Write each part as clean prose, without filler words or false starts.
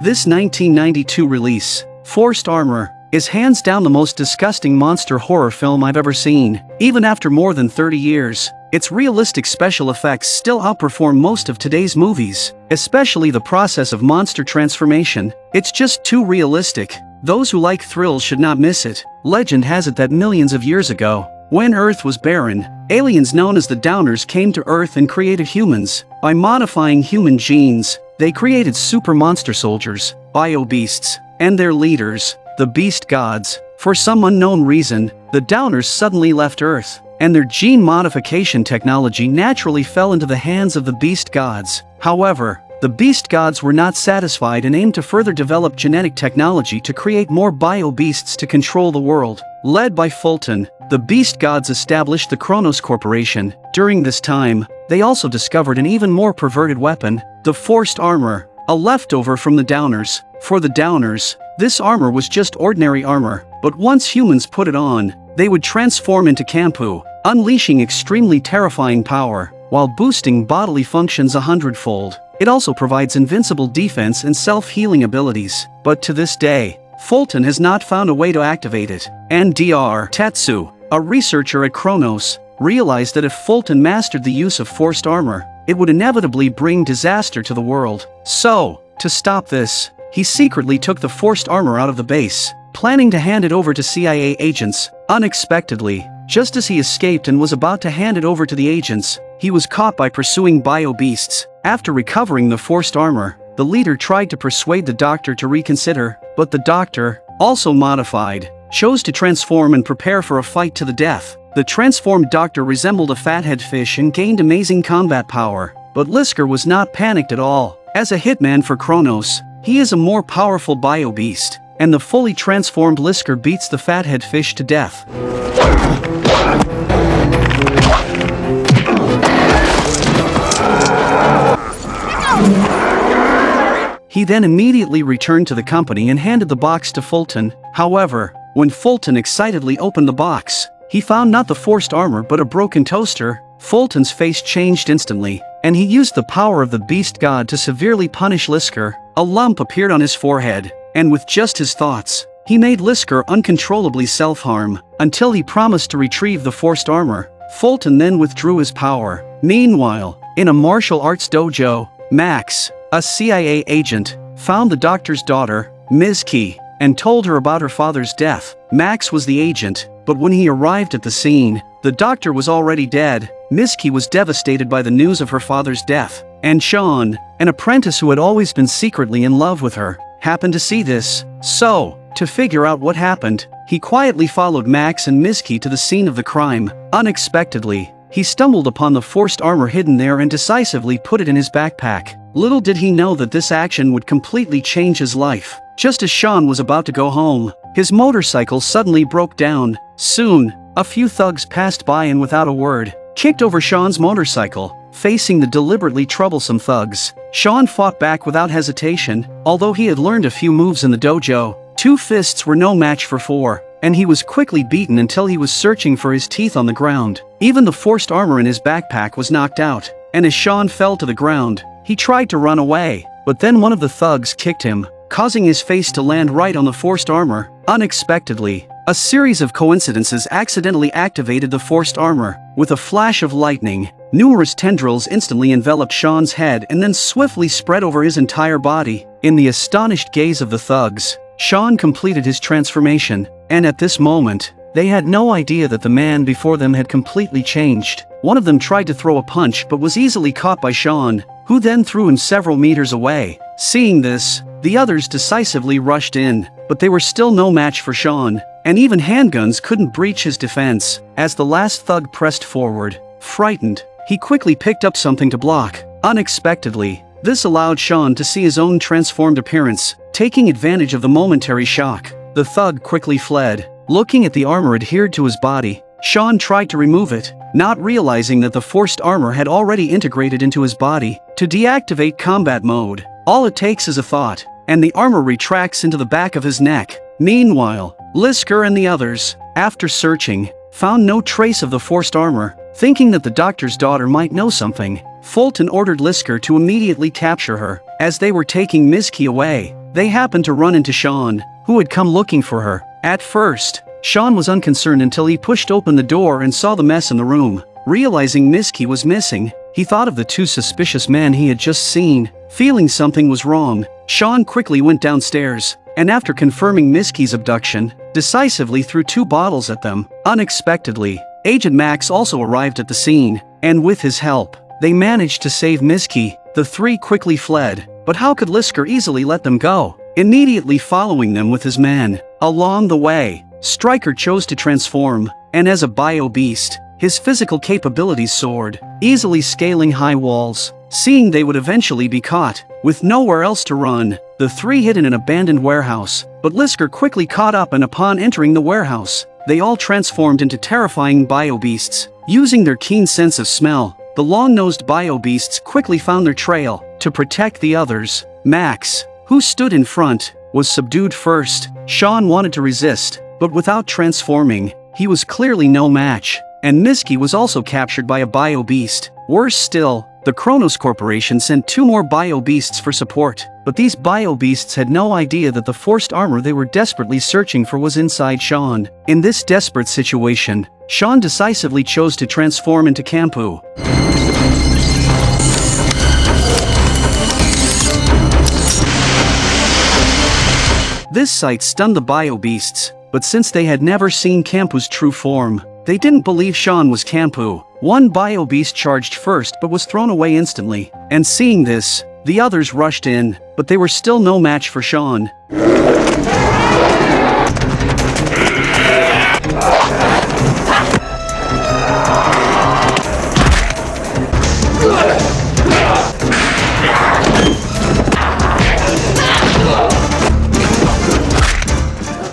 This 1992 release, Forced Armor, is hands down the most disgusting monster horror film I've ever seen. Even after more than 30 years, its realistic special effects still outperform most of today's movies, especially the process of monster transformation. It's just too realistic. Those who like thrills should not miss it. Legend has it that millions of years ago, when Earth was barren, aliens known as the Downers came to Earth and created humans. By modifying human genes, they created super monster soldiers, bio-beasts, and their leaders, the beast gods. For some unknown reason, the Downers suddenly left Earth, and their gene modification technology naturally fell into the hands of the beast gods. However, the beast gods were not satisfied and aimed to further develop genetic technology to create more bio-beasts to control the world. Led by Fulton, the beast gods established the Kronos Corporation. During this time, they also discovered an even more perverted weapon, the Forced Armor, a leftover from the Downers. For the Downers, this armor was just ordinary armor, but once humans put it on, they would transform into Kampu, unleashing extremely terrifying power, while boosting bodily functions 100-fold. It also provides invincible defense and self-healing abilities, but to this day, Fulton has not found a way to activate it. And Dr. Tetsu, a researcher at Kronos, realized that if Fulton mastered the use of forced armor, it would inevitably bring disaster to the world. So, to stop this, he secretly took the forced armor out of the base, planning to hand it over to CIA agents. Unexpectedly, just as he escaped and was about to hand it over to the agents, he was caught by pursuing bio-beasts. After recovering the forced armor, the leader tried to persuade the doctor to reconsider, but the doctor, also modified, chose to transform and prepare for a fight to the death. The transformed doctor resembled a fathead fish and gained amazing combat power, but Lisker was not panicked at all. As a hitman for Kronos, he is a more powerful bio-beast, and the fully transformed Lisker beats the fathead fish to death. He then immediately returned to the company and handed the box to Fulton. However, when Fulton excitedly opened the box, he found not the forced armor but a broken toaster. Fulton's face changed instantly, and he used the power of the beast god to severely punish Lisker. A lump appeared on his forehead, and with just his thoughts, he made Lisker uncontrollably self-harm, until he promised to retrieve the forced armor. Fulton then withdrew his power. Meanwhile, in a martial arts dojo, Max, a CIA agent, found the doctor's daughter, Ms. Key, and told her about her father's death. Max was the agent, but when he arrived at the scene, the doctor was already dead. Ms. Key was devastated by the news of her father's death, and Shawn, an apprentice who had always been secretly in love with her, happened to see this. So, to figure out what happened, he quietly followed Max and Ms. Key to the scene of the crime. Unexpectedly, he stumbled upon the forced armor hidden there and decisively put it in his backpack. Little did he know that this action would completely change his life. Just as Shawn was about to go home, his motorcycle suddenly broke down. Soon, a few thugs passed by and without a word, kicked over Shawn's motorcycle. Facing the deliberately troublesome thugs, Shawn fought back without hesitation. Although he had learned a few moves in the dojo, 2 fists were no match for 4, and he was quickly beaten until he was searching for his teeth on the ground. Even the forced armor in his backpack was knocked out, and as Shawn fell to the ground, he tried to run away, but then one of the thugs kicked him, causing his face to land right on the forced armor. Unexpectedly, a series of coincidences accidentally activated the forced armor. With a flash of lightning, numerous tendrils instantly enveloped Shawn's head and then swiftly spread over his entire body. In the astonished gaze of the thugs, Shawn completed his transformation, and at this moment, they had no idea that the man before them had completely changed. One of them tried to throw a punch but was easily caught by Shawn, who then threw him several meters away. Seeing this, the others decisively rushed in, but they were still no match for Shawn, and even handguns couldn't breach his defense. As the last thug pressed forward, frightened, he quickly picked up something to block. Unexpectedly, this allowed Shawn to see his own transformed appearance. Taking advantage of the momentary shock, the thug quickly fled. Looking at the armor adhered to his body, Shawn tried to remove it, not realizing that the forced armor had already integrated into his body. To deactivate combat mode, all it takes is a thought, and the armor retracts into the back of his neck. Meanwhile, Lisker and the others, after searching, found no trace of the forced armor. Thinking that the doctor's daughter might know something, Fulton ordered Lisker to immediately capture her. As they were taking Ms. Key away, they happened to run into Shawn, who had come looking for her. At first, Shawn was unconcerned until he pushed open the door and saw the mess in the room. Realizing Miski was missing, he thought of the two suspicious men he had just seen. Feeling something was wrong, Shawn quickly went downstairs, and after confirming Miski's abduction, decisively threw 2 bottles at them. Unexpectedly, Agent Max also arrived at the scene, and with his help, they managed to save Miski. The 3 quickly fled, but how could Lisker easily let them go? Immediately following them with his men. Along the way, Stryker chose to transform, and as a bio-beast, his physical capabilities soared, easily scaling high walls. Seeing they would eventually be caught, with nowhere else to run, the 3 hid in an abandoned warehouse, but Lisker quickly caught up, and upon entering the warehouse, they all transformed into terrifying bio-beasts. Using their keen sense of smell, the long-nosed bio-beasts quickly found their trail. To protect the others, Max, who stood in front, was subdued first. Shawn wanted to resist, but without transforming, he was clearly no match, and Miski was also captured by a bio-beast. Worse still, the Kronos Corporation sent 2 more bio-beasts for support, but these bio-beasts had no idea that the forced armor they were desperately searching for was inside Shawn. In this desperate situation, Shawn decisively chose to transform into Kampu. This sight stunned the bio-beasts, but since they had never seen Kampu's true form, they didn't believe Shawn was Kampu. One bio-beast charged first but was thrown away instantly, and seeing this, the others rushed in, but they were still no match for Shawn.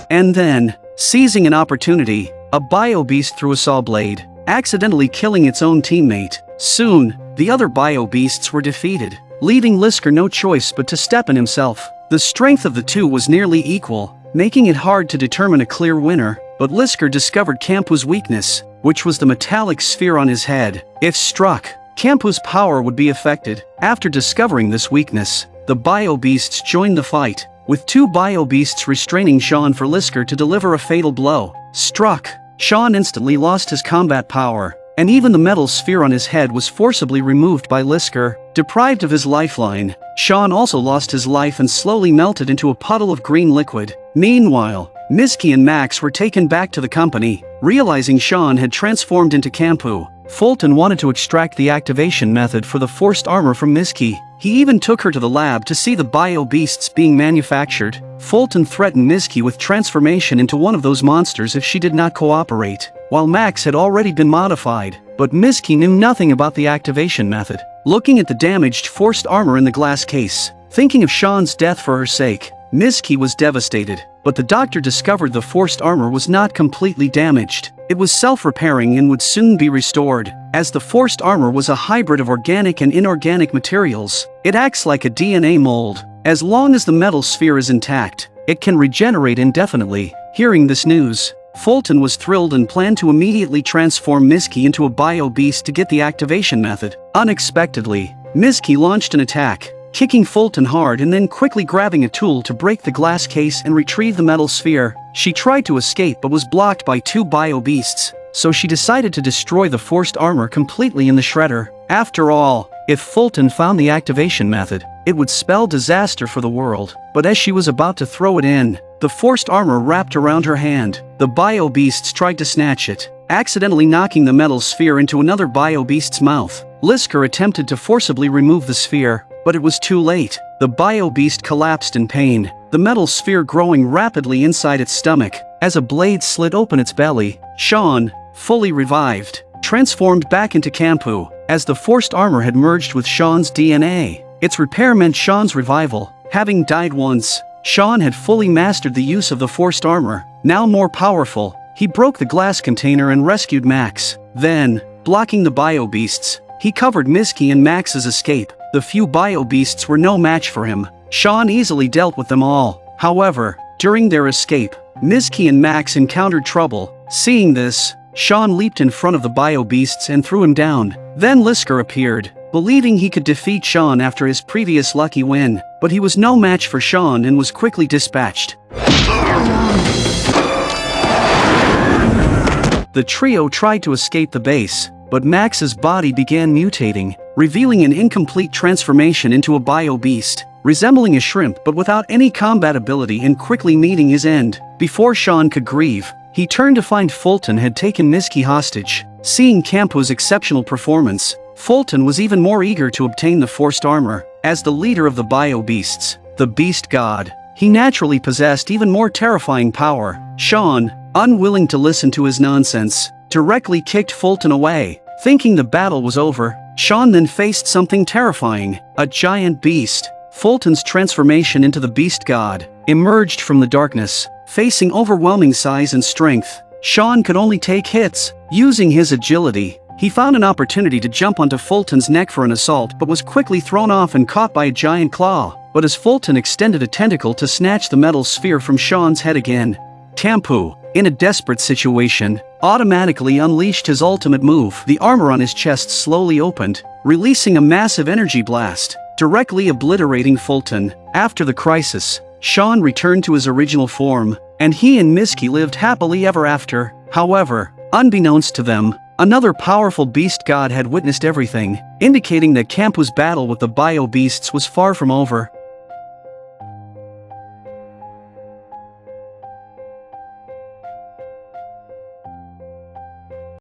And then, seizing an opportunity, a bio-beast threw a saw blade, accidentally killing its own teammate. Soon, the other bio-beasts were defeated, leaving Lisker no choice but to step in himself. The strength of the 2 was nearly equal, making it hard to determine a clear winner, but Lisker discovered Kampu's weakness, which was the metallic sphere on his head. If struck, Kampu's power would be affected. After discovering this weakness, the bio-beasts joined the fight, with 2 bio-beasts restraining Shawn for Lisker to deliver a fatal blow. Struck, Shawn instantly lost his combat power, and even the metal sphere on his head was forcibly removed by Lisker. Deprived of his lifeline, Shawn also lost his life and slowly melted into a puddle of green liquid. Meanwhile, Miski and Max were taken back to the company. Realizing Shawn had transformed into Kampu, Fulton wanted to extract the activation method for the forced armor from Miski. He even took her to the lab to see the bio-beasts being manufactured. Fulton threatened Miski with transformation into one of those monsters if she did not cooperate, while Max had already been modified, but Miski knew nothing about the activation method. Looking at the damaged forced armor in the glass case, thinking of Shawn's death for her sake, Miski was devastated, but the doctor discovered the forced armor was not completely damaged. It was self-repairing and would soon be restored. As the forced armor was a hybrid of organic and inorganic materials, it acts like a DNA mold. As long as the metal sphere is intact, it can regenerate indefinitely. Hearing this news, Fulton was thrilled and planned to immediately transform Miski into a bio-beast to get the activation method. Unexpectedly, Miski launched an attack, kicking Fulton hard and then quickly grabbing a tool to break the glass case and retrieve the metal sphere. She tried to escape but was blocked by 2 bio-beasts, so she decided to destroy the forced armor completely in the shredder. After all, if Fulton found the activation method, it would spell disaster for the world. But as she was about to throw it in, the forced armor wrapped around her hand. The bio-beasts tried to snatch it, accidentally knocking the metal sphere into another bio-beast's mouth. Lisker attempted to forcibly remove the sphere, but it was too late. The bio-beast collapsed in pain, the metal sphere growing rapidly inside its stomach. As a blade slit open its belly, Shawn, fully revived, transformed back into Kampu. As the forced armor had merged with Shawn's DNA, its repair meant Shawn's revival. Having died once, Shawn had fully mastered the use of the forced armor. Now more powerful, he broke the glass container and rescued Max. Then, blocking the bio-beasts, he covered Miski and Max's escape. The few bio-beasts were no match for him. Shawn easily dealt with them all. However, during their escape, Miski and Max encountered trouble. Seeing this, Shawn leaped in front of the bio-beasts and threw him down. Then Lisker appeared, believing he could defeat Shawn after his previous lucky win, but he was no match for Shawn and was quickly dispatched. The trio tried to escape the base, but Max's body began mutating, revealing an incomplete transformation into a bio-beast, resembling a shrimp but without any combat ability and quickly meeting his end. Before Shawn could grieve, he turned to find Fulton had taken Miski hostage. Seeing Campu's exceptional performance, Fulton was even more eager to obtain the forced armor. As the leader of the bio-beasts, the beast god, he naturally possessed even more terrifying power. Shawn, unwilling to listen to his nonsense, directly kicked Fulton away. Thinking the battle was over, Shawn then faced something terrifying, a giant beast. Fulton's transformation into the beast god emerged from the darkness, facing overwhelming size and strength. Shawn could only take hits. Using his agility, he found an opportunity to jump onto Fulton's neck for an assault but was quickly thrown off and caught by a giant claw. But as Fulton extended a tentacle to snatch the metal sphere from Shawn's head again, Campu, in a desperate situation, automatically unleashed his ultimate move. The armor on his chest slowly opened, releasing a massive energy blast, directly obliterating Fulton. After the crisis, Shawn returned to his original form, and he and Miski lived happily ever after. However, unbeknownst to them, another powerful beast god had witnessed everything, indicating that Campu's battle with the bio-beasts was far from over.